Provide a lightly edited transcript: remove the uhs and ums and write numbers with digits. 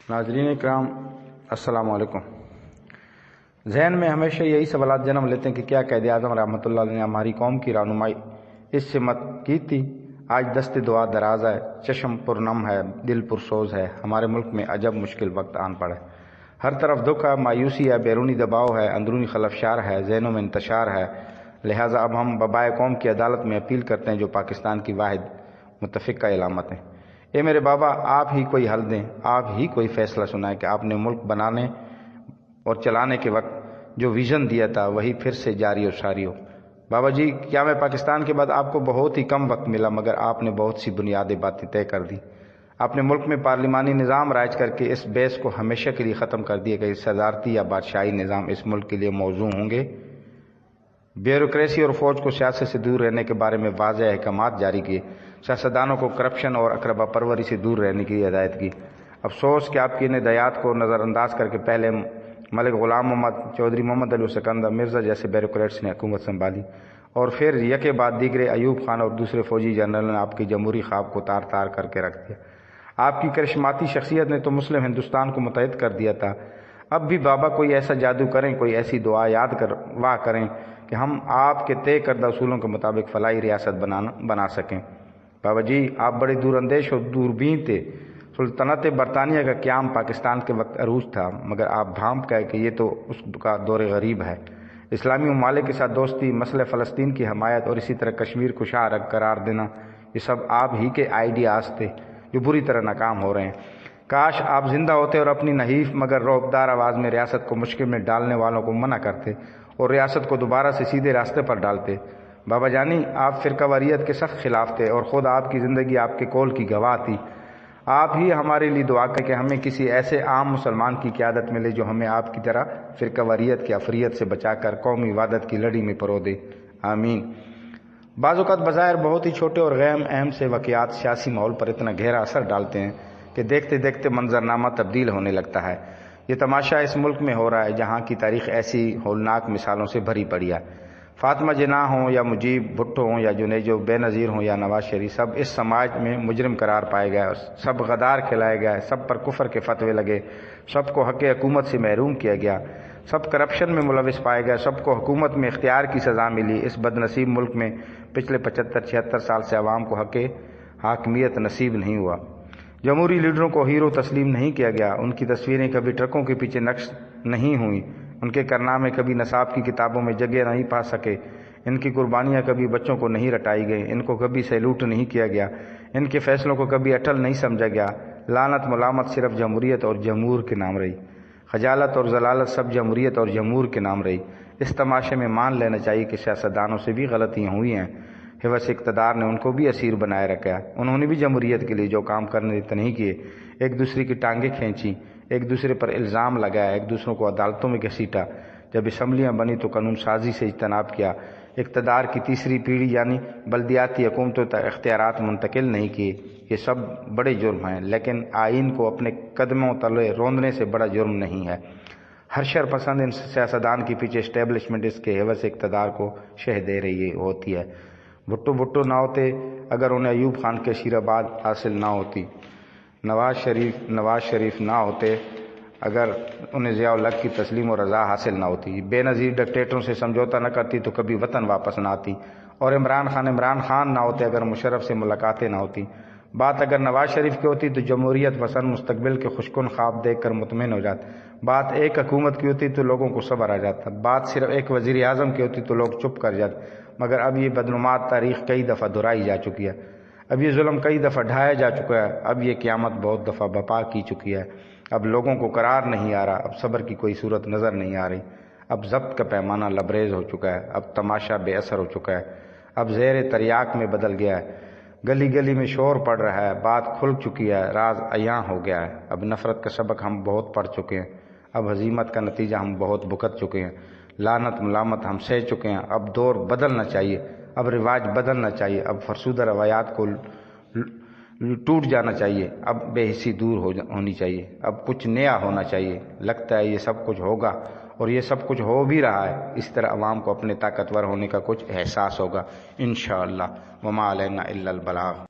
ناظرین اکرام السلام علیکم۔ ذہن میں ہمیشہ یہی سوالات جنم لیتے ہیں کہ کیا قائد اعظم رحمۃ اللہ علیہ نے ہماری قوم کی رہنمائی اس سمت کی تھی؟ آج دست دعا دراز ہے، چشم پرنم ہے، دل پرسوز ہے، ہمارے ملک میں عجب مشکل وقت آن پڑے۔ ہر طرف دکھ ہے، مایوسی ہے، بیرونی دباؤ ہے، اندرونی خلفشار ہے، ذہنوں میں انتشار ہے۔ لہٰذا اب ہم بابائے قوم کی عدالت میں اپیل کرتے ہیں جو پاکستان کی واحد متفقہ علامت ہے۔ اے میرے بابا، آپ ہی کوئی حل دیں، آپ ہی کوئی فیصلہ سنائیں کہ آپ نے ملک بنانے اور چلانے کے وقت جو ویژن دیا تھا وہی پھر سے جاری و ساری ہو۔ بابا جی، کیا میں پاکستان کے بعد آپ کو بہت ہی کم وقت ملا، مگر آپ نے بہت سی بنیادی باتیں طے کر دی۔ آپ نے ملک میں پارلیمانی نظام رائج کر کے اس بیس کو ہمیشہ کے لیے ختم کر دیا کہ صدارتی یا بادشاہی نظام اس ملک کے لیے موزوں ہوں گے۔ بیوروکریسی اور فوج کو سیاست سے دور رہنے کے بارے میں واضح احکامات جاری کیے۔ سیاستدانوں کو کرپشن اور اقربا پروری سے دور رہنے کی ہدایت کی۔ افسوس کہ آپ کی ان ہدایات کو نظر انداز کر کے پہلے ملک غلام محمد، چودھری محمد علی سکندر مرزا جیسے بیوروکریٹس نے حکومت سنبھالی، اور پھر یکے بعد دیگرے ایوب خان اور دوسرے فوجی جنرل نے آپ کی جمہوری خواب کو تار تار کر کے رکھ دیا۔ آپ کی کرشماتی شخصیت نے تو مسلم ہندوستان کو متحد کر دیا تھا۔ اب بھی بابا کوئی ایسا جادو کریں، کوئی ایسی دعا یاد کریں کہ ہم آپ کے طے کردہ اصولوں کے مطابق فلاحی ریاست بنا سکیں۔ بابا جی، آپ بڑے دور اندیش اور دوربین تھے۔ سلطنت برطانیہ کا قیام پاکستان کے وقت عروج تھا، مگر آپ بھانپ گئے کہ یہ تو اس کا دور غریب ہے۔ اسلامی ممالک کے ساتھ دوستی، مسئلہ فلسطین کی حمایت اور اسی طرح کشمیر کو شاہ قرار دینا، یہ سب آپ ہی کے آئیڈیاز تھے جو بری طرح ناکام ہو رہے ہیں۔ کاش آپ زندہ ہوتے اور اپنی نحیف مگر رعبدار آواز میں ریاست کو مشکل میں ڈالنے والوں کو منع کرتے اور ریاست کو دوبارہ سے سیدھے راستے پر ڈالتے۔ بابا جانی، آپ فرقہ واریت کے سخت خلاف تھے اور خود آپ کی زندگی آپ کے قول کی گواہ تھی۔ آپ ہی ہمارے لیے دعا کریں کہ ہمیں کسی ایسے عام مسلمان کی قیادت ملے جو ہمیں آپ کی طرح فرقہ واریت کی افریت سے بچا کر قومی وحدت کی لڑی میں پرو دے۔ آمین۔ بعض اوقات بظاہر بہت ہی چھوٹے اور غیر اہم سے واقعات سیاسی ماحول پر اتنا گہرا اثر ڈالتے ہیں کہ دیکھتے دیکھتے منظرنامہ تبدیل ہونے لگتا ہے۔ یہ تماشا اس ملک میں ہو رہا ہے جہاں کی تاریخ ایسی ہولناک مثالوں سے بھری پڑی ہے۔ فاطمہ جناح ہوں یا مجیب بھٹو ہوں یا جنیجو بے نظیر ہوں یا نواز شریف، سب اس سماج میں مجرم قرار پائے گئے، سب غدار کھلائے گئے، سب پر کفر کے فتوے لگے، سب کو حق حکومت سے محروم کیا گیا، سب کرپشن میں ملوث پائے گئے، سب کو حکومت میں اختیار کی سزا ملی۔ اس بد نصیب ملک میں پچھلے 75-76 سال سے عوام کو حق حاکمیت نصیب نہیں ہوا۔ جمہوری لیڈروں کو ہیرو تسلیم نہیں کیا گیا، ان کی تصویریں کبھی ٹرکوں کے پیچھے نقش نہیں ہوئیں، ان کے کارنامے کبھی نصاب کی کتابوں میں جگہ نہیں پا سکے، ان کی قربانیاں کبھی بچوں کو نہیں رٹائی گئی، ان کو کبھی سیلوٹ نہیں کیا گیا، ان کے فیصلوں کو کبھی اٹل نہیں سمجھا گیا۔ لعنت ملامت صرف جمہوریت اور جمہور کے نام رہی، خجالت اور ضلالت سب جمہوریت اور جمہور کے نام رہی۔ اس تماشے میں مان لینا چاہیے کہ سیاستدانوں سے بھی غلطیاں ہوئی ہیں، حوث اقتدار نے ان کو بھی اسیر بنائے رکھا، انہوں نے بھی جمہوریت کے لیے جو کام کرنے دیتے نہیں کیے، ایک دوسرے کی ٹانگیں کھینچی، ایک دوسرے پر الزام لگایا، ایک دوسروں کو عدالتوں میں گھسیٹا، جب اسمبلیاں بنی تو قانون سازی سے اجتناب کیا، اقتدار کی تیسری پیڑھی یعنی بلدیاتی حکومتوں تک اختیارات منتقل نہیں کیے۔ یہ سب بڑے جرم ہیں، لیکن آئین کو اپنے قدموں تلے روندنے سے بڑا جرم نہیں ہے۔ ہر شر پسند ان سیاستدان کے پیچھے اسٹیبلشمنٹ اس کے حوث اقتدار کو شہ دے رہی ہوتی ہے۔ بھٹو نہ ہوتے اگر انہیں ایوب خان کے آشیرواد حاصل نہ ہوتی، نواز شریف نہ ہوتے اگر انہیں ضیاء الحق کی تسلیم و رضا حاصل نہ ہوتی، بے نظیر ڈکٹیٹروں سے سمجھوتا نہ کرتی تو کبھی وطن واپس نہ آتی، اور عمران خان نہ ہوتے اگر مشرف سے ملاقاتیں نہ ہوتی۔ بات اگر نواز شریف کی ہوتی تو جمہوریت پسند مستقبل کے خوشکن خواب دیکھ کر مطمئن ہو جاتا، بات ایک حکومت کی ہوتی تو لوگوں کو صبر آ جاتا، بات صرف ایک وزیر اعظم کی ہوتی تو لوگ چپ کر جاتے، مگر اب یہ بدنمات تاریخ کئی دفعہ دہرائی جا چکی ہے، اب یہ ظلم کئی دفعہ ڈھایا جا چکا ہے، اب یہ قیامت بہت دفعہ بپا کی چکی ہے۔ اب لوگوں کو قرار نہیں آ رہا، اب صبر کی کوئی صورت نظر نہیں آ رہی، اب ضبط کا پیمانہ لبریز ہو چکا ہے، اب تماشا بے اثر ہو چکا ہے، اب زیر تریاق میں بدل گیا ہے، گلی گلی میں شور پڑ رہا ہے، بات کھل چکی ہے، راز عیاں ہو گیا ہے، اب نفرت کا سبق ہم بہت پڑھ چکے ہیں، اب ہزیمت کا نتیجہ ہم بہت بھگت چکے ہیں، لعنت ملامت ہم سہ چکے ہیں، اب دور بدلنا چاہیے، اب رواج بدلنا چاہیے، اب فرسودہ روایات کو ٹوٹ جانا چاہیے، اب بے حسی دور ہونی چاہیے، اب کچھ نیا ہونا چاہیے۔ لگتا ہے یہ سب کچھ ہوگا اور یہ سب کچھ ہو بھی رہا ہے، اس طرح عوام کو اپنے طاقتور ہونے کا کچھ احساس ہوگا انشاءاللہ۔ وما علینا الا البلاغ۔